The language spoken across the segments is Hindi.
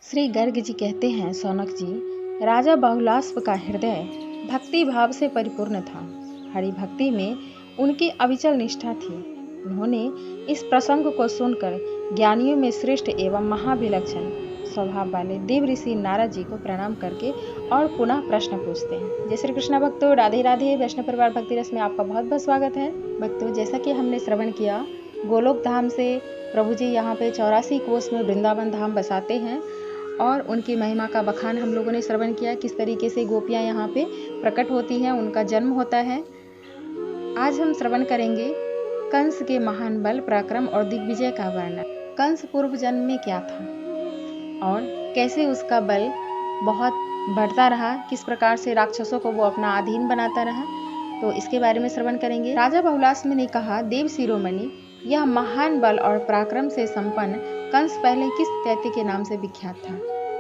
श्री गर्ग जी कहते हैं, सौनक जी, राजा बहुलास्व का हृदय भक्ति भाव से परिपूर्ण था। हरि भक्ति में उनकी अविचल निष्ठा थी। उन्होंने इस प्रसंग को सुनकर ज्ञानियों में श्रेष्ठ एवं महाभिलक्षण स्वभाव वाले देव ऋषि नारद जी को प्रणाम करके और पुनः प्रश्न पूछते हैं। जय श्री कृष्ण भक्तों, राधे राधे। वैष्णव परिवार भक्ति रस में आपका बहुत बहुत स्वागत है। भक्तों, जैसा कि हमने श्रवण किया, गोलोक धाम से प्रभु जी यहाँ पे 84 कोस में वृंदावन धाम बसाते हैं और उनकी महिमा का बखान हम लोगों ने श्रवण किया, किस तरीके से गोपियाँ यहाँ पे प्रकट होती हैं, उनका जन्म होता है। आज हम श्रवण करेंगे कंस के महान बल, पराक्रम और दिग्विजय का वर्णन। कंस पूर्व जन्म में क्या था और कैसे उसका बल बहुत बढ़ता रहा, किस प्रकार से राक्षसों को वो अपना अधीन बनाता रहा, तो इसके बारे में श्रवण करेंगे। राजा बहुलास्व ने कहा, देव शिरोमणि, यह महान बल और पराक्रम से संपन्न कंस पहले किस दैत्य के नाम से विख्यात था?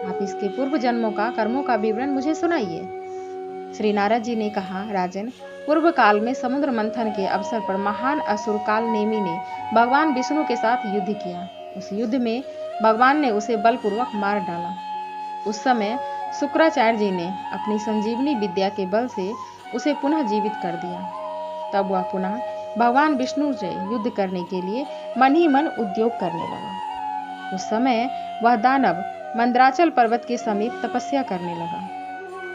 आप इसके पूर्व जन्मों का, कर्मों का विवरण मुझे सुनाइए। श्री नारद जी ने कहा, राजन, पूर्व काल में समुद्र मंथन के अवसर पर महान असुर कालनेमी ने भगवान विष्णु के साथ युद्ध किया। उस युद्ध में भगवान ने उसे बलपूर्वक मार डाला। उस समय शुक्राचार्य जी ने अपनी संजीवनी विद्या के बल से उसे पुनः जीवित कर दिया। तब वह पुनः भगवान विष्णु से युद्ध करने के लिए मन ही मन उद्योग करने लगा। उस समय वह दानव मंदराचल पर्वत के समीप तपस्या करने लगा।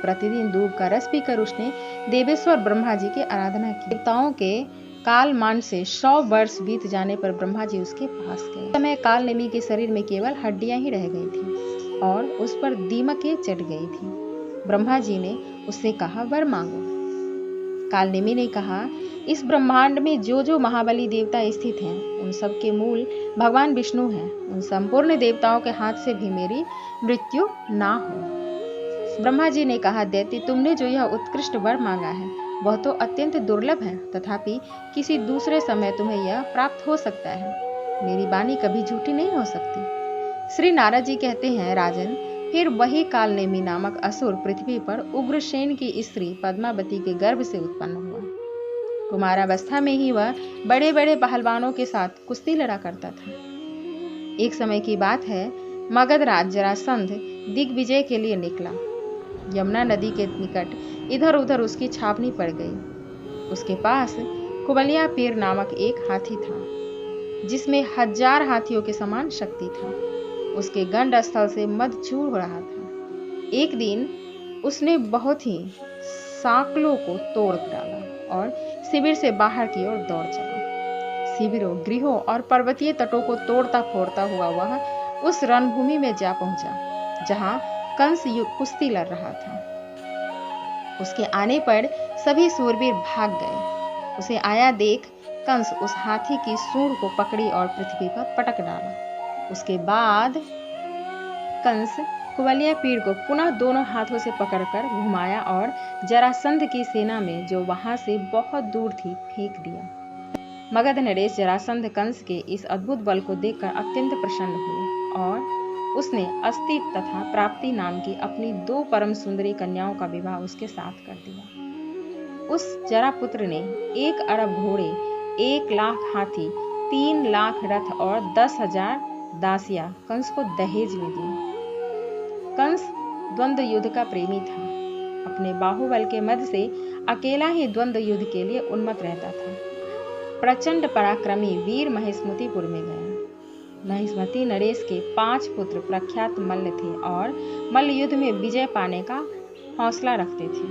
प्रतिदिन दूब का रस पीकर उसने देवेश्वर ब्रह्मा जी की आराधना की। देवताओं के कालमान से 100 वर्ष बीत जाने पर ब्रह्मा जी उसके पास गए। उस समय कालनेमी के शरीर में केवल हड्डियां ही रह गई थी और उस पर दीमकें चढ़ गई थी। ब्रह्मा जी ने उससे कहा, वर मांगो। कालनेमी ने कहा, इस ब्रह्मांड में जो जो महाबली देवता स्थित हैं, उन सब के मूल भगवान विष्णु हैं। उन संपूर्ण देवताओं के हाथ से भी मेरी मृत्यु ना हो। ब्रह्मा जी ने कहा, दैत्य, तुमने जो यह उत्कृष्ट वर मांगा है वह तो अत्यंत दुर्लभ है, तथापि किसी दूसरे समय तुम्हें यह प्राप्त हो सकता है। मेरी वाणी कभी झूठी नहीं हो सकती। श्री नारद जी कहते हैं, राजन, फिर वही कालनेमी नामक असुर पृथ्वी पर उग्रसेन की स्त्री पद्मावती के गर्भ से उत्पन्न हुआ। कुमारावस्था में ही वह बड़े बड़े पहलवानों के साथ कुश्ती लड़ा करता था। एक समय की बात है, मगध राज जरासंध दिग्विजय के लिए निकला। यमुना नदी के निकट इधर उधर उसकी छावनी पड़ गई। उसके पास कुबलिया पीर नामक एक हाथी था जिसमें 1000 हाथियों के समान शक्ति था। उसके गंड स्थल से मद छू रहा था। एक दिन उसने बहुत ही सांकलों को तोड़ डाला और शिविर से बाहर की ओर दौड़ चला। शिविरों, गृहों और पर्वतीय तटों को तोड़ता फोड़ता हुआ वह उस रणभूमि में जा पहुंचा जहां कंस कुश्ती लड़ रहा था। उसके आने पर सभी सूरवीर भाग गए। उसे आया देख कंस उस हाथी की सूंड को पकड़ी और पृथ्वी पर पटक डाला। उसके बाद कंस कुबलिया पीर को पुनः दोनों हाथों से पकड़कर घुमाया और जरासंध की सेना में, जो वहां से बहुत दूर थी, फेंक दिया। मगध नरेश जरासंध कंस के इस अद्भुत बल को देखकर अत्यंत प्रसन्न हुए और उसने अस्ति तथा प्राप्ति नाम की अपनी 2 परम सुंदरी कन्याओं का विवाह उसके साथ कर दिया। उस जरापुत्र ने 1 अरब घोड़े, 1 लाख हाथी, 3 लाख रथ और 10,000 दासियां कंस को दहेज में दी। कंस द्वंद्व युद्ध का प्रेमी था। अपने बाहुबल के मद से अकेला ही द्वंद्व युद्ध के लिए उन्मत्त रहता था। प्रचंड पराक्रमी वीर महेशमतीपुर में गया। महेशमती नरेश के 5 पुत्र प्रख्यात मल्ल थे और मल्ल युद्ध में विजय पाने का हौसला रखते थे।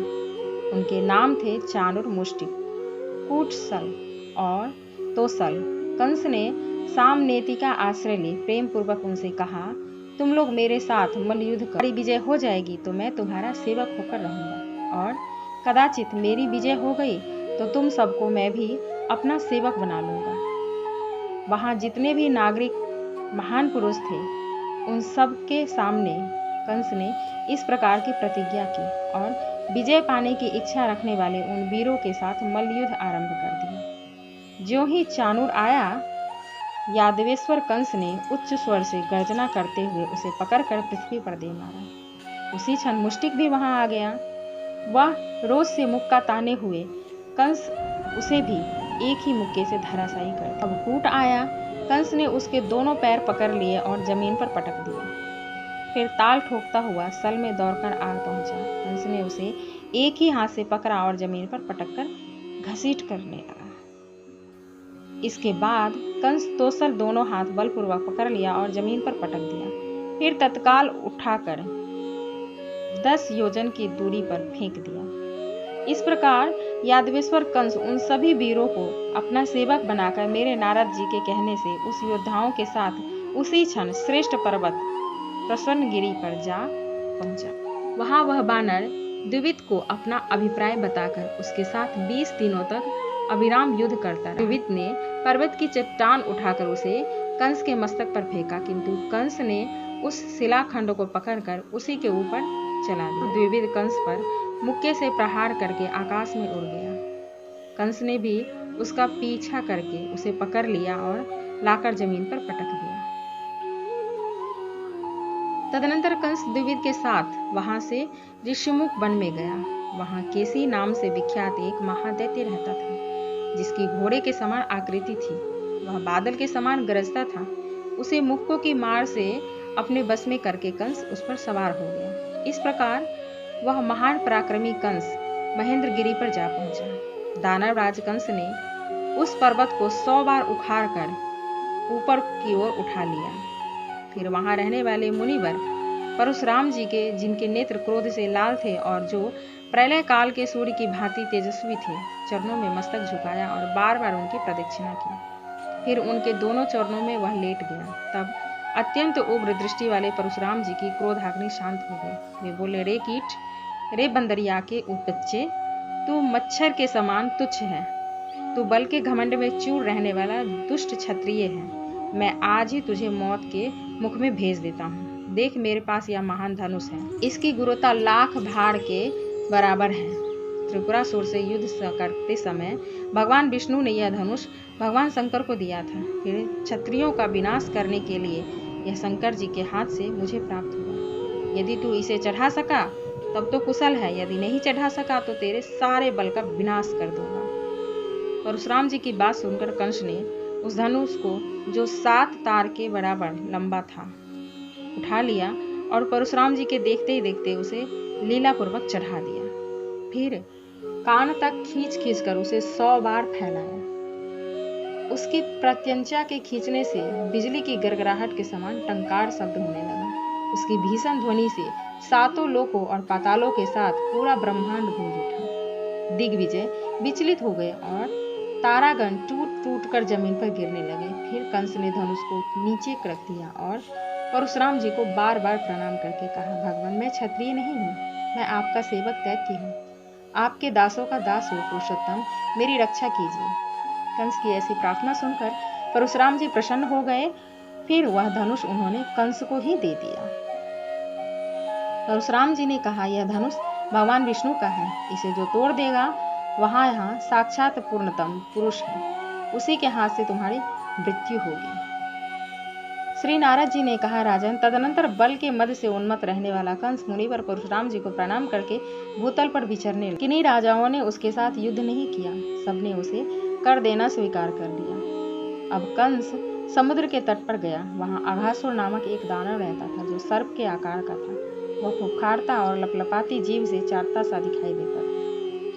उनके नाम थे चाणूर, मुष्टिक, कूटसल और तोसल। कंस ने सामनेति का आश्रय ले प्रेम पूर्वक उनसे कहा, तुम लोग मेरे साथ मल्ल युद्ध कर, विजय हो जाएगी तो मैं तुम्हारा सेवक होकर रहूंगा, और कदाचित मेरी विजय हो गई तो तुम सबको मैं भी अपना सेवक बना लूंगा। वहां जितने भी नागरिक महान पुरुष थे, उन सब के सामने कंस ने इस प्रकार की प्रतिज्ञा की और विजय पाने की इच्छा रखने वाले उन वीरों के साथ मल्लयुद्ध आरंभ कर दिया। ज्यों ही चाणूर आया, यादवेश्वर कंस ने उच्च स्वर से गर्जना करते हुए उसे पकड़कर पृथ्वी पर दे मारा। उसी क्षण मुष्टिक भी वहां आ गया। वह रोज से मुक्का ताने हुए कंस उसे भी एक ही मुक्के से धराशायी कर। अब कूट आया। कंस ने उसके दोनों पैर पकड़ लिए और जमीन पर पटक दिया। फिर ताल ठोकता हुआ सल में दौड़कर आ पहुंचा। कंस ने उसे एक ही हाथ से पकड़ा और जमीन पर पटककर घसीट करने लगा। इसके बाद कंस तोसल दोनों हाथ बलपूर्वक पकड़ लिया और जमीन पर पटक दिया। फिर तत्काल उठाकर 10 योजन की दूरी पर फेंक दिया। इस प्रकार यादवेश्वर कंस उन सभी वीरों को अपना सेवक बनाकर मेरे नारद जी के कहने से उस योद्धाओं के साथ उसी क्षण श्रेष्ठ पर्वत प्रसन्नगिरी पर जा पहुंचा। वहां वह बानर द्विविद को अपना अभिप्राय बताकर उसके साथ 20 दिनों तक अविराम युद्ध करता रहा। द्विविद ने पर्वत की चट्टान उठाकर उसे कंस के मस्तक पर फेंका, किंतु कंस ने उस शिलाखंड को पकड़कर उसी के ऊपर चला दिया। द्विविद कंस पर मुक्के से प्रहार करके आकाश में उड़ गया। कंस ने भी उसका पीछा करके उसे पकड़ लिया और लाकर जमीन पर पटक दिया। तदनंतर कंस द्विविद के साथ वहां से ऋषिमुख वन में गया। वहां केसी नाम से विख्यात एक महादैत्य रहता था, जिसकी घोड़े के समान आकृति थी। वह बादल के समान गरजता था। उसे मुक्कों की मार से अपने बस में करके कंस उस पर सवार हो गया। इस प्रकार वह महान पराक्रमी कंस महेंद्रगिरी पर जा पहुंचा। दानवराज कंस ने उस पर्वत को 100 बार उखाड़ कर ऊपर की ओर उठा लिया। फिर वहां रहने वाले मुनिवर परशुराम जी के, जिनके नेत्र क्रोध से लाल थे और जो प्रलय काल के सूर्य की भांति तेजस्वी थे, चरणों में मस्तक झुकाया और बार बार उनकी प्रदक्षिणा की। फिर उनके दोनों चरणों में वह लेट गया। तब अत्यंत उग्र दृष्टि वाले परशुराम जी की क्रोधाग्नि शांत हो गई। वे बोले, रे कीट, रे बंदरिया के बच्चे, तू मच्छर के समान तुच्छ है। तू बल के घमंड में चूर रहने वाला दुष्ट क्षत्रिय है। मैं आज ही तुझे मौत के मुख में भेज देता हूँ। देख, मेरे पास यह महान धनुष है। इसकी गुरुता लाख भाड़ के बराबर है। त्रिपुरासुर से युद्ध करते समय भगवान विष्णु ने यह धनुष भगवान शंकर को दिया था। फिर क्षत्रियों का विनाश करने के लिए यह शंकर जी के हाथ से मुझे प्राप्त हुआ। यदि तू इसे चढ़ा सका तब तो कुशल है, यदि नहीं चढ़ा सका तो तेरे सारे बल का विनाश कर दूंगा। परशुराम जी की बात सुनकर कंस ने उस धनुष को, जो 7 तार के बराबर लंबा था, उठा लिया और परशुराम जी के देखते ही देखते उसे लीलापूर्वक चढ़ा दिया। फिर कान तक खींच कर उसे 100 बार फैलाया। उसकी प्रत्यंचा के खींचने से बिजली की गड़गड़ाहट के समान टंकार शब्द होने लगा। उसकी भीषण ध्वनि से 7 लोकों और पातालों के साथ पूरा ब्रह्मांड गूंज उठा। दिग्विजय विचलित हो गए और तारागण टूट कर जमीन पर गिरने लगे। फिर कंस ने धनुष को नीचे रख दिया और परशुराम जी को बार बार प्रणाम करके कहा, भगवान, मैं क्षत्रिय नहीं हूँ, मैं आपका सेवक दैत्य हूँ। आपके दासों का दास हो पुरुषोत्तम, मेरी रक्षा कीजिए। कंस की ऐसी प्रार्थना सुनकर परशुराम जी प्रसन्न हो गए। फिर वह धनुष उन्होंने कंस को ही दे दिया। परशुराम जी ने कहा, यह धनुष भगवान विष्णु का है। इसे जो तोड़ देगा वहां यहाँ साक्षात पूर्णतम पुरुष है, उसी के हाथ से तुम्हारी मृत्यु होगी। श्री नारद जी ने कहा, राजन, तदनंतर बल के मद से उन्मत्त रहने वाला कंस मुनिवर परशुराम जी को प्रणाम करके भूतल पर विचरने लगा। किन्हीं राजाओं ने उसके साथ युद्ध नहीं किया, सबने उसे कर देना स्वीकार कर लिया। अब कंस समुद्र के तट पर गया। वहां अघासुर नामक एक दानव रहता था, जो सर्प के आकार का था। वह फुफकारता और लपलपाती जीभ से चाटता सा दिखाई देता था।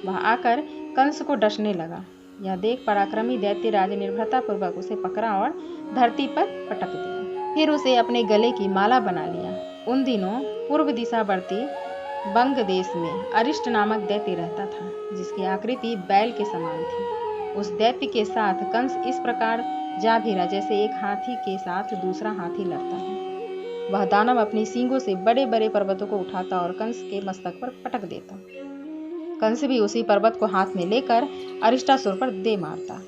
वह आकर कंस को डसने लगा। यह देख पराक्रमी दैत्य राज निर्भरता पूर्वक उसे पकड़ा और धरती पर पटक दिया। फिर उसे अपने गले की माला बना लिया। उन दिनों पूर्व दिशावर्ती बंग देश में अरिष्ट नामक दैत्य रहता था, जिसकी आकृति बैल के समान थी। उस दैत्य के साथ कंस इस प्रकार जा भिड़ा जैसे एक हाथी के साथ दूसरा हाथी लड़ता है। वह दानव अपनी सींगों से बड़े बड़े पर्वतों को उठाता और कंस के मस्तक पर पटक देता। कंस भी उसी पर्वत को हाथ में लेकर अरिष्टासुर पर दे मारता।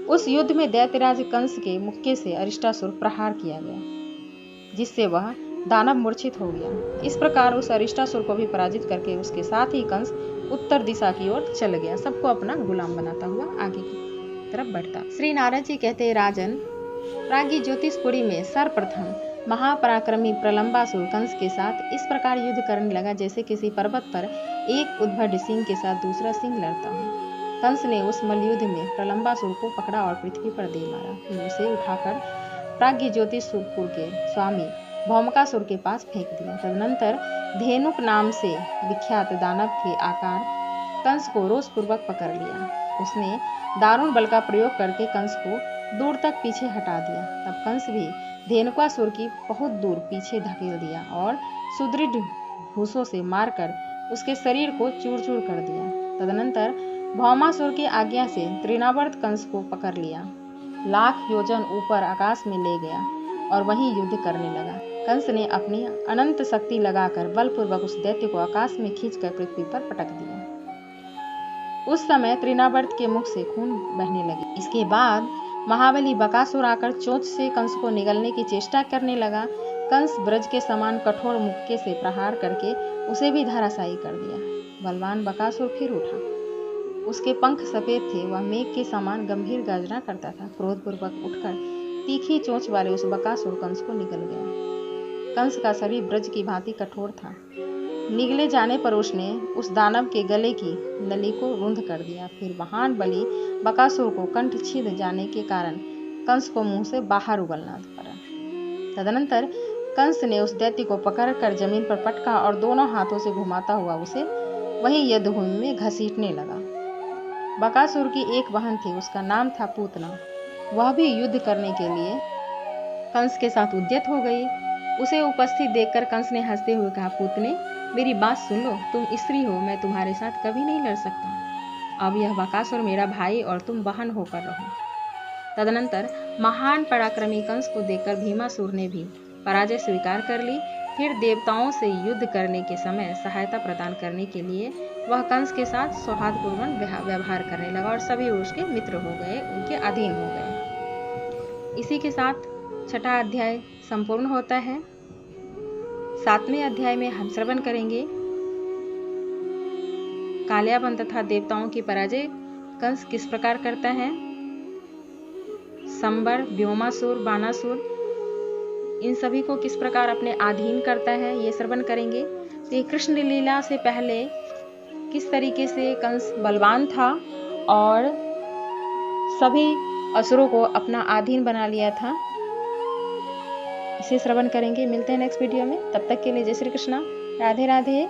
उस युद्ध में दैत्यराज कंस के मुक्के से अरिष्टासुर प्रहार किया गया, जिससे वह दानव मूर्छित हो गया। इस प्रकार उस अरिष्टासुर को भी पराजित करके उसके साथ ही कंस उत्तर दिशा की ओर चल गया, सबको अपना गुलाम बनाता हुआ आगे की तरफ बढ़ता। श्री नारद जी कहते हैं, राजन, प्राज्ञ ज्योतिषपुरी में सर्वप्रथम महापराक्रमी प्रलंबासुर कंस के साथ इस प्रकार युद्ध करने लगा जैसे किसी पर्वत पर एक उद्भट सिंह के साथ दूसरा सिंह लड़ता हो। कंस ने उस मल्लयुद्ध में प्रलंबासुर को पकड़ा और पृथ्वी पर दे मारा। फिर उसे उठाकर प्राज्ञ ज्योतिषपुर के स्वामी भौमकासुर के पास फेंक दिया। तदनंतर धेनुक नाम से विख्यात दानव के आकार कंस को रोषपूर्वक पकड़ लिया। उसने दारुण बल का प्रयोग करके कंस को दूर तक पीछे हटा दिया। तब कंस भी धेनुकासुर की बहुत दूर पीछे धकेल दिया और सुदृढ़ भूसों से मारकर उसके शरीर को चूर चूर कर दिया। तदनंतर भौमासुर की आज्ञा से तृणावर्त कंस को पकड़ लिया, लाख योजन ऊपर आकाश में ले गया और वहीं युद्ध करने लगा। कंस ने अपनी अनंत शक्ति लगाकर बलपूर्वक उस दैत्य को आकाश में खींचकर पृथ्वी पर पटक दिया। उस समय तृणावर्त के मुख से खून बहने लगे। इसके बाद महाबली बकासुर आकर चोंच से कंस को निगलने की चेष्टा करने लगा। कंस ब्रज के समान कठोर मुक्के से प्रहार करके उसे भी धराशायी कर दिया। बलवान बकासुर फिर उठा। उसके पंख सफेद थे, वह मेघ के समान गंभीर गर्जना करता था। क्रोधपूर्वक उठकर तीखी चोंच वाले उस बकासुर कंस को निगल गया। कंस का शरीर ब्रज की भांति कठोर था। निगले जाने पर उसने उस दानव के गले की नली को रुंध कर दिया। फिर महान बली बकासुर को कंठ छिद जाने के कारण कंस को मुंह से बाहर उगलना पड़ा। तदनंतर कंस ने उस दैत्य को पकड़कर जमीन पर पटका और दोनों हाथों से घुमाता हुआ उसे वहीं युद्धभूमि में घसीटने लगा। बकासुर की एक बहन थी, उसका नाम था पूतना। वह भी युद्ध करने के लिए कंस के साथ उद्यत हो गई। उसे उपस्थित देखकर कंस ने हंसते हुए कहा, पूतने, मेरी बात सुन लो, तुम स्त्री हो, मैं तुम्हारे साथ कभी नहीं लड़ सकता। अब यह बकासुर मेरा भाई और तुम बहन होकर रहो। तदनंतर महान पराक्रमी कंस को देखकर भीमासुर ने भी पराजय स्वीकार कर ली। फिर देवताओं से युद्ध करने के समय सहायता प्रदान करने के लिए वह कंस के साथ सौहार्दपूर्ण व्यवहार करने लगा और सभी उसके मित्र हो गए, उनके अधीन हो गए। इसी के साथ छठा अध्याय संपूर्ण होता है। 7वें अध्याय में हम श्रवण करेंगे कालियाबन तथा देवताओं की पराजय कंस किस प्रकार करता है, संबर, व्योमासुर, बानासुर, इन सभी को किस प्रकार अपने अधीन करता है, ये श्रवण करेंगे। तो ये कृष्ण लीला से पहले किस तरीके से कंस बलवान था और सभी असुरों को अपना अधीन बना लिया था, इसे श्रवण करेंगे। मिलते हैं नेक्स्ट वीडियो में, तब तक के लिए जय श्री कृष्णा, राधे राधे।